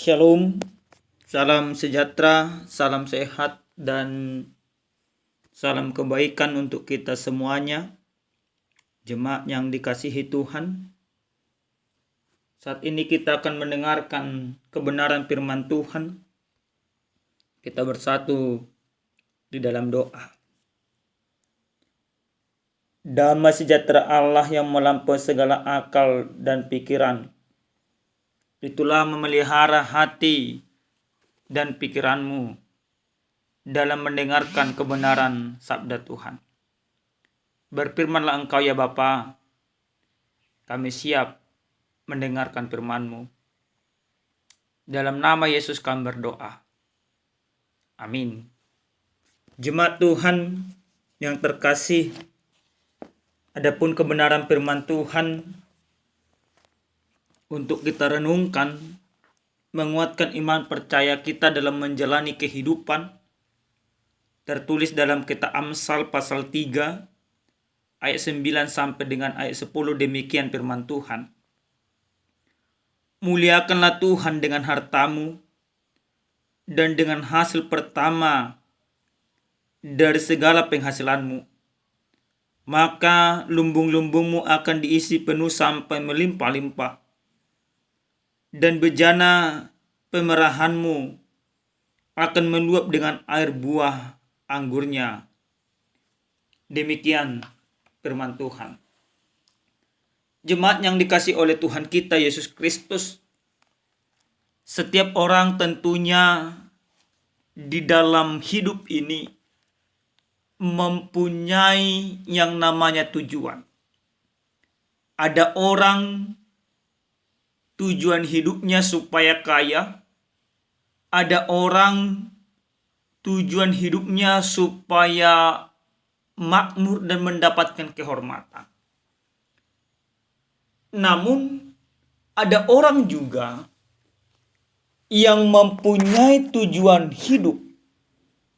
Shalom, salam sejahtera, salam sehat, dan salam kebaikan untuk kita semuanya, jemaat yang dikasihi Tuhan. Saat ini kita akan mendengarkan kebenaran firman Tuhan. Kita bersatu di dalam doa. Damai sejahtera Allah yang melampaui segala akal dan pikiran, itulah memelihara hati dan pikiranmu dalam mendengarkan kebenaran sabda Tuhan. Berfirmanlah Engkau ya Bapa, kami siap mendengarkan firman-Mu. Dalam nama Yesus kami berdoa. Amin. Jemaat Tuhan yang terkasih, adapun kebenaran firman Tuhan untuk kita renungkan, menguatkan iman percaya kita dalam menjalani kehidupan, tertulis dalam kitab Amsal pasal 3 ayat 9 sampai dengan ayat 10. Demikian firman Tuhan. Muliakanlah Tuhan dengan hartamu dan dengan hasil pertama dari segala penghasilanmu, maka lumbung-lumbungmu akan diisi penuh sampai melimpah-limpah, dan bejana pemerahanmu akan meluap dengan air buah anggurnya. Demikian firman Tuhan. Jemaat yang dikasihi oleh Tuhan kita Yesus Kristus, setiap orang tentunya di dalam hidup ini mempunyai yang namanya tujuan. Ada orang tujuan hidupnya supaya kaya. Ada orang tujuan hidupnya supaya makmur dan mendapatkan kehormatan. Namun ada orang juga yang mempunyai tujuan hidup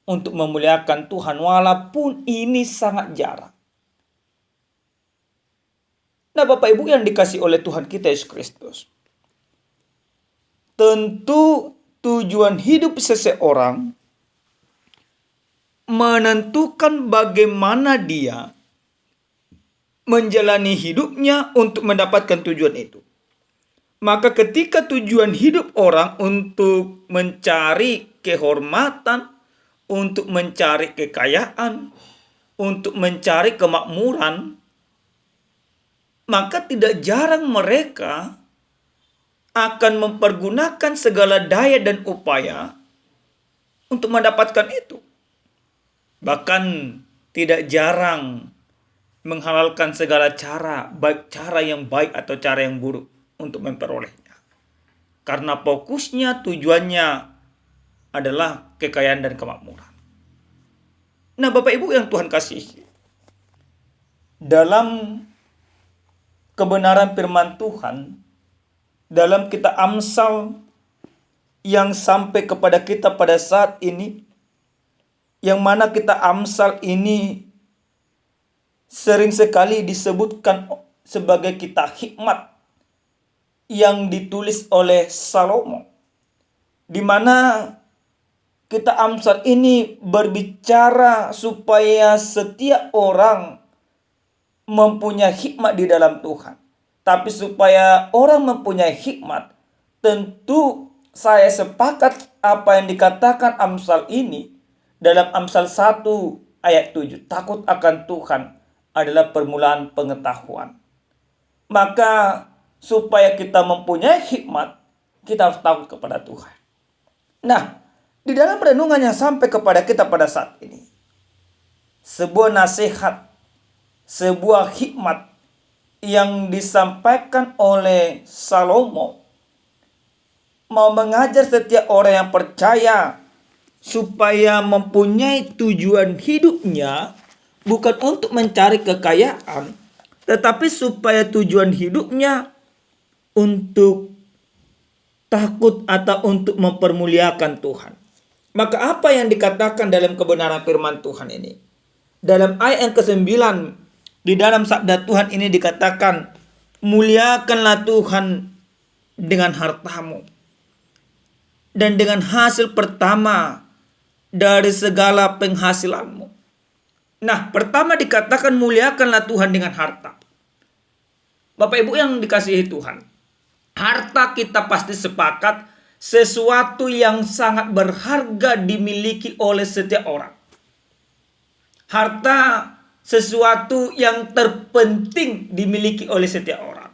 untuk memuliakan Tuhan, walaupun ini sangat jarang. Nah, Bapak Ibu yang dikasihi oleh Tuhan kita Yesus Kristus, tentu tujuan hidup seseorang menentukan bagaimana dia menjalani hidupnya untuk mendapatkan tujuan itu. Maka ketika tujuan hidup orang untuk mencari kehormatan, untuk mencari kekayaan, untuk mencari kemakmuran, maka tidak jarang mereka akan mempergunakan segala daya dan upaya untuk mendapatkan itu. Bahkan tidak jarang menghalalkan segala cara, baik cara yang baik atau cara yang buruk untuk memperolehnya. Karena fokusnya, tujuannya adalah kekayaan dan kemakmuran. Nah, Bapak Ibu yang Tuhan kasihi, dalam kebenaran firman Tuhan, dalam kitab Amsal yang sampai kepada kita pada saat ini, yang mana kitab Amsal ini sering sekali disebutkan sebagai kitab hikmat yang ditulis oleh Salomo, di mana kitab Amsal ini berbicara supaya setiap orang mempunyai hikmat di dalam Tuhan. Tapi supaya orang mempunyai hikmat, tentu saya sepakat apa yang dikatakan Amsal ini dalam Amsal 1 ayat 7. Takut akan Tuhan adalah permulaan pengetahuan. Maka supaya kita mempunyai hikmat, kita harus takut kepada Tuhan. Nah, di dalam renungan yang sampai kepada kita pada saat ini, sebuah nasihat, sebuah hikmat yang disampaikan oleh Salomo mau mengajar setiap orang yang percaya supaya mempunyai tujuan hidupnya bukan untuk mencari kekayaan, tetapi supaya tujuan hidupnya untuk takut atau untuk mempermuliakan Tuhan. Maka apa yang dikatakan dalam kebenaran firman Tuhan ini? Dalam ayat yang ke-9, di dalam sabda Tuhan ini dikatakan, muliakanlah Tuhan dengan hartamu dan dengan hasil pertama dari segala penghasilanmu. Nah, pertama dikatakan muliakanlah Tuhan dengan harta. Bapak Ibu yang dikasihi Tuhan, harta kita pasti sepakat sesuatu yang sangat berharga dimiliki oleh setiap orang. Harta sesuatu yang terpenting dimiliki oleh setiap orang.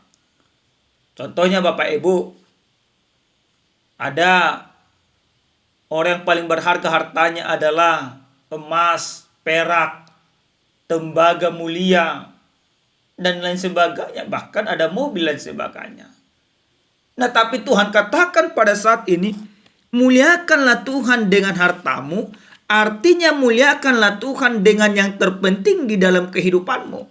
Contohnya Bapak Ibu, ada orang yang paling berharga hartanya adalah emas, perak, tembaga mulia, dan lain sebagainya. Bahkan ada mobil dan sebagainya. Nah, tapi Tuhan katakan pada saat ini, muliakanlah Tuhan dengan hartamu. Artinya muliakanlah Tuhan dengan yang terpenting di dalam kehidupanmu.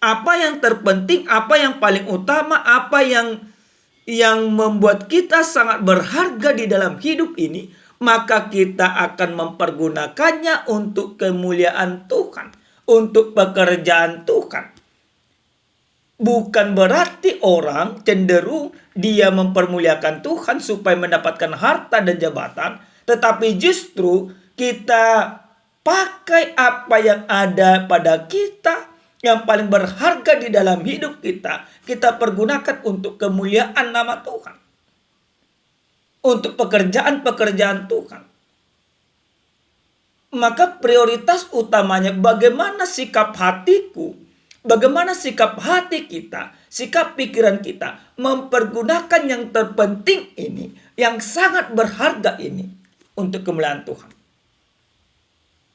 Apa yang terpenting, apa yang paling utama, apa yang membuat kita sangat berharga di dalam hidup ini, maka kita akan mempergunakannya untuk kemuliaan Tuhan, untuk pekerjaan Tuhan. Bukan berarti orang cenderung dia mempermuliakan Tuhan supaya mendapatkan harta dan jabatan, tetapi justru kita pakai apa yang ada pada kita, yang paling berharga di dalam hidup kita, kita pergunakan untuk kemuliaan nama Tuhan, untuk pekerjaan-pekerjaan Tuhan. Maka prioritas utamanya bagaimana sikap hatiku, bagaimana sikap hati kita, sikap pikiran kita mempergunakan yang terpenting ini, yang sangat berharga ini untuk kemuliaan Tuhan.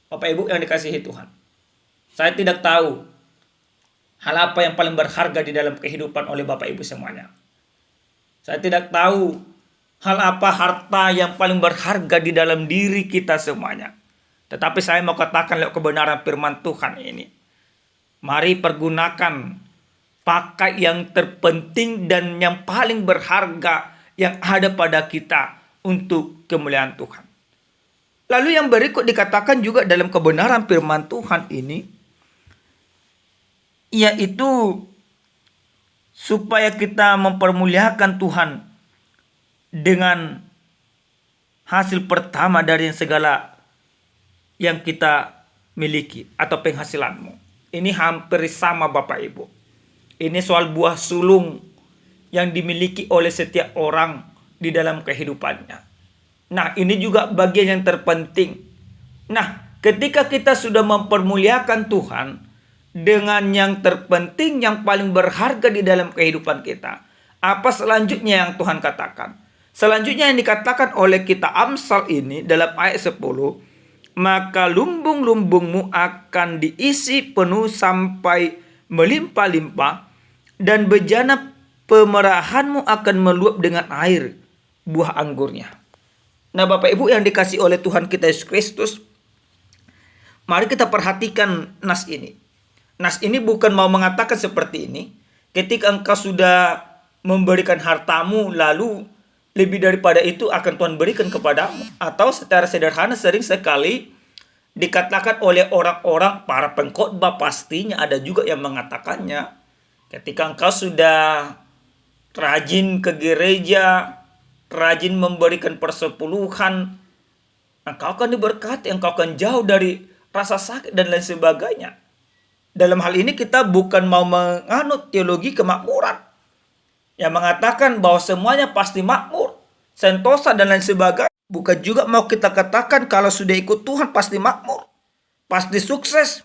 Bapak Ibu yang dikasihi Tuhan, saya tidak tahu hal apa yang paling berharga di dalam kehidupan oleh Bapak Ibu semuanya. Saya tidak tahu hal apa harta yang paling berharga di dalam diri kita semuanya. Tetapi saya mau katakan lewat kebenaran firman Tuhan ini, mari pergunakan, pakai yang terpenting dan yang paling berharga yang ada pada kita untuk kemuliaan Tuhan. Lalu yang berikut dikatakan juga dalam kebenaran firman Tuhan ini, yaitu supaya kita mempermuliakan Tuhan dengan hasil pertama dari segala yang kita miliki atau penghasilanmu. Ini hampir sama Bapak Ibu. Ini soal buah sulung yang dimiliki oleh setiap orang di dalam kehidupannya. Nah, ini juga bagian yang terpenting. Nah, ketika kita sudah mempermuliakan Tuhan dengan yang terpenting, yang paling berharga di dalam kehidupan kita, apa selanjutnya yang Tuhan katakan? Selanjutnya yang dikatakan oleh kita Amsal ini dalam ayat 10, maka lumbung-lumbungmu akan diisi penuh sampai melimpah-limpah, dan bejana pemerahanmu akan meluap dengan air buah anggurnya. Nah, Bapak Ibu yang dikasih oleh Tuhan kita Yesus Kristus, mari kita perhatikan nas ini. Nas ini bukan mau mengatakan seperti ini, ketika engkau sudah memberikan hartamu, lalu lebih daripada itu akan Tuhan berikan kepadamu. Atau secara sederhana sering sekali dikatakan oleh orang-orang, para pengkhotbah pastinya ada juga yang mengatakannya, ketika engkau sudah rajin ke gereja, rajin memberikan persepuluhan, engkau akan diberkati, engkau akan jauh dari rasa sakit dan lain sebagainya. Dalam hal ini kita bukan mau menganut teologi kemakmuran yang mengatakan bahwa semuanya pasti makmur, sentosa dan lain sebagainya. Bukan juga mau kita katakan kalau sudah ikut Tuhan pasti makmur, pasti sukses,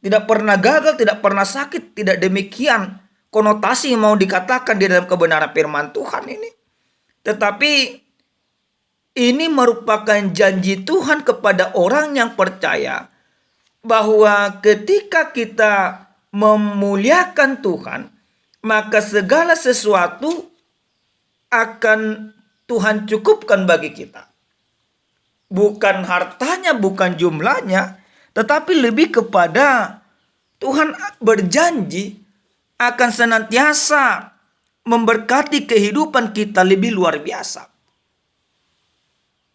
tidak pernah gagal, tidak pernah sakit. Tidak demikian konotasi yang mau dikatakan di dalam kebenaran firman Tuhan ini. Tetapi ini merupakan janji Tuhan kepada orang yang percaya, bahwa ketika kita memuliakan Tuhan, maka segala sesuatu akan Tuhan cukupkan bagi kita. Bukan hartanya, bukan jumlahnya, tetapi lebih kepada Tuhan berjanji akan senantiasa memberkati kehidupan kita lebih luar biasa.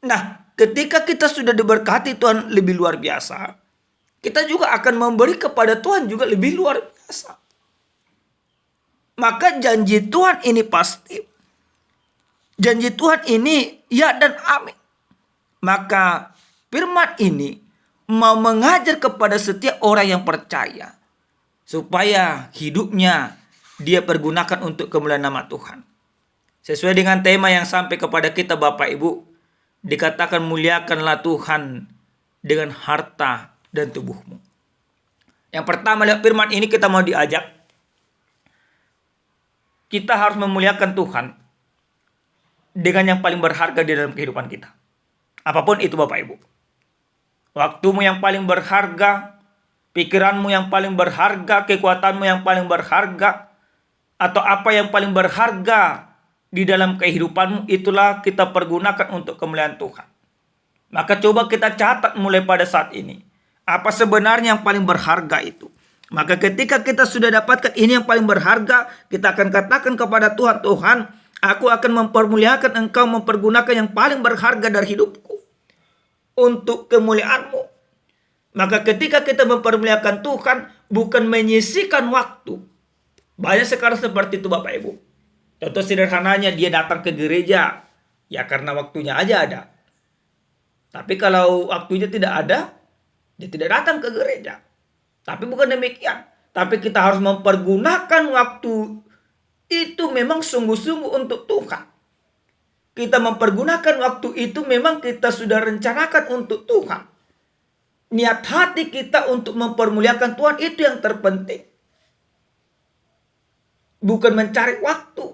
Nah, ketika kita sudah diberkati Tuhan lebih luar biasa, kita juga akan memberi kepada Tuhan juga lebih luar biasa. Maka janji Tuhan ini pasti. Janji Tuhan ini ya dan amin. Maka firman ini mau mengajar kepada setiap orang yang percaya, supaya hidupnya dia pergunakan untuk kemuliaan nama Tuhan. Sesuai dengan tema yang sampai kepada kita Bapak Ibu, dikatakan muliakanlah Tuhan dengan harta dan tubuhmu. Yang pertama lewat firman ini kita mau diajak, kita harus memuliakan Tuhan dengan yang paling berharga di dalam kehidupan kita. Apapun itu Bapak Ibu. Waktumu yang paling berharga, pikiranmu yang paling berharga, kekuatanmu yang paling berharga, atau apa yang paling berharga di dalam kehidupanmu, itulah kita pergunakan untuk kemuliaan Tuhan. Maka coba kita catat mulai pada saat ini, apa sebenarnya yang paling berharga itu. Maka ketika kita sudah dapatkan ini yang paling berharga, kita akan katakan kepada Tuhan, Tuhan, aku akan mempermuliakan Engkau, mempergunakan yang paling berharga dari hidupku untuk kemuliaan-Mu. Maka ketika kita mempermuliakan Tuhan, bukan menyisihkan waktu. Banyak sekarang seperti itu Bapak Ibu. Contoh sederhananya, dia datang ke gereja, ya karena waktunya aja ada. Tapi kalau waktunya tidak ada, dia tidak datang ke gereja. Tapi bukan demikian. Tapi kita harus mempergunakan waktu itu memang sungguh-sungguh untuk Tuhan. Kita mempergunakan waktu itu memang kita sudah rencanakan untuk Tuhan. Niat hati kita untuk mempermuliakan Tuhan itu yang terpenting. Bukan mencari waktu,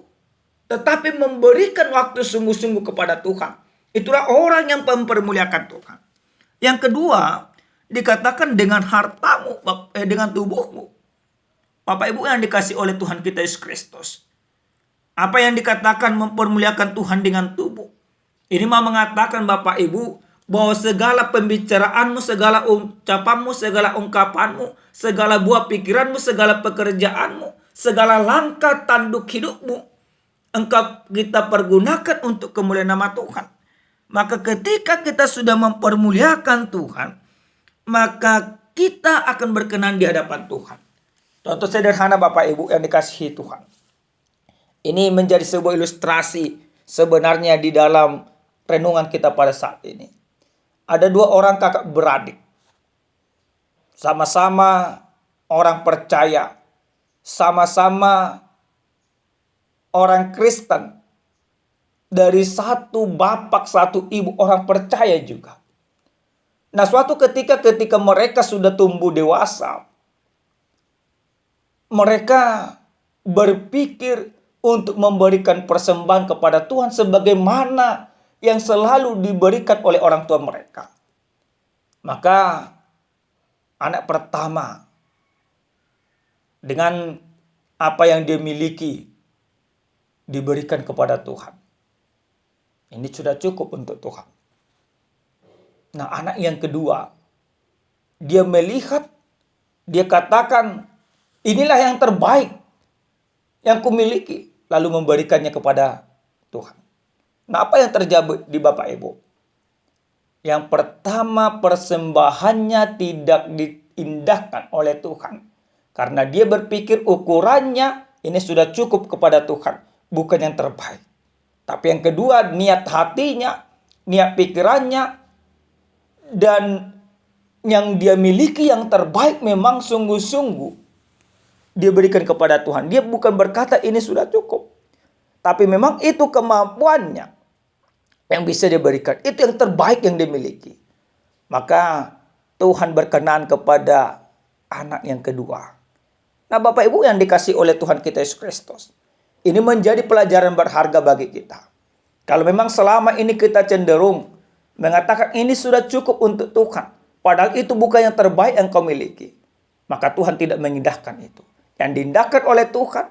tetapi memberikan waktu sungguh-sungguh kepada Tuhan. Itulah orang yang mempermuliakan Tuhan. Yang kedua, dikatakan dengan hartamu, dengan tubuhmu. Bapak Ibu yang dikasih oleh Tuhan kita Yesus Kristus. Apa yang dikatakan mempermuliakan Tuhan dengan tubuh? Ini mau mengatakan Bapak Ibu bahwa segala pembicaraanmu, segala ucapanmu, segala ungkapanmu, segala buah pikiranmu, segala pekerjaanmu, segala langkah tanduk hidupmu, engkau kita pergunakan untuk kemuliaan nama Tuhan. Maka ketika kita sudah mempermuliakan Tuhan, maka kita akan berkenan di hadapan Tuhan. Contoh sederhana Bapak Ibu yang dikasihi Tuhan. Ini menjadi sebuah ilustrasi sebenarnya di dalam renungan kita pada saat ini. Ada dua orang kakak beradik. Sama-sama orang percaya. Sama-sama orang Kristen. Dari satu bapak, satu ibu, orang percaya juga. Nah, suatu ketika mereka sudah tumbuh dewasa, mereka berpikir untuk memberikan persembahan kepada Tuhan sebagaimana yang selalu diberikan oleh orang tua mereka. Maka anak pertama dengan apa yang dia miliki diberikan kepada Tuhan. Ini sudah cukup untuk Tuhan. Nah, anak yang kedua, dia melihat, dia katakan, inilah yang terbaik yang kumiliki, lalu memberikannya kepada Tuhan. Nah, apa yang terjadi di Bapak Ibu? Yang pertama, persembahannya tidak diindahkan oleh Tuhan. Karena dia berpikir ukurannya ini sudah cukup kepada Tuhan, bukan yang terbaik. Tapi yang kedua, niat hatinya, niat pikirannya, dan yang dia miliki yang terbaik memang sungguh-sungguh dia berikan kepada Tuhan. Dia bukan berkata ini sudah cukup. Tapi memang itu kemampuannya yang bisa dia berikan. Itu yang terbaik yang dia miliki. Maka Tuhan berkenan kepada anak yang kedua. Nah Bapak Ibu yang dikasih oleh Tuhan kita Yesus Kristus. Ini menjadi pelajaran berharga bagi kita. Kalau memang selama ini kita cenderung mengatakan ini sudah cukup untuk Tuhan. Padahal itu bukan yang terbaik yang kau miliki. Maka Tuhan tidak mengindahkan itu. Yang diindahkan oleh Tuhan,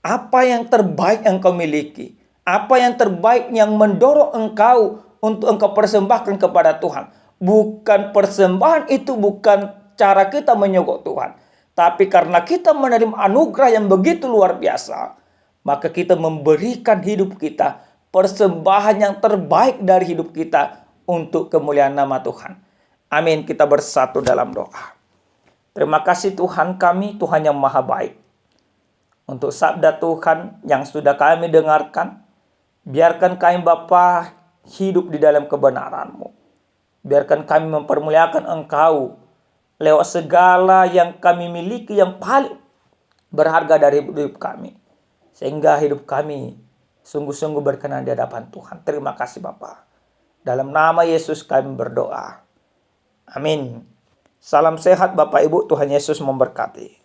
apa yang terbaik yang kau miliki. Apa yang terbaik yang mendorong engkau untuk engkau persembahkan kepada Tuhan. Bukan persembahan itu bukan cara kita menyogok Tuhan. Tapi karena kita menerima anugerah yang begitu luar biasa, maka kita memberikan hidup kita, persembahan yang terbaik dari hidup kita untuk kemuliaan nama Tuhan. Amin. Kita bersatu dalam doa. Terima kasih Tuhan kami, Tuhan yang maha baik. Untuk sabda Tuhan yang sudah kami dengarkan, Biarkan kami Bapa hidup di dalam kebenaran-Mu. Biarkan kami mempermuliakan Engkau lewat segala yang kami miliki yang paling berharga dari hidup kami. Sehingga hidup kami sungguh-sungguh berkenan di hadapan Tuhan. Terima kasih Bapa. Dalam nama Yesus kami berdoa. Amin. Salam sehat Bapak Ibu, Tuhan Yesus memberkati.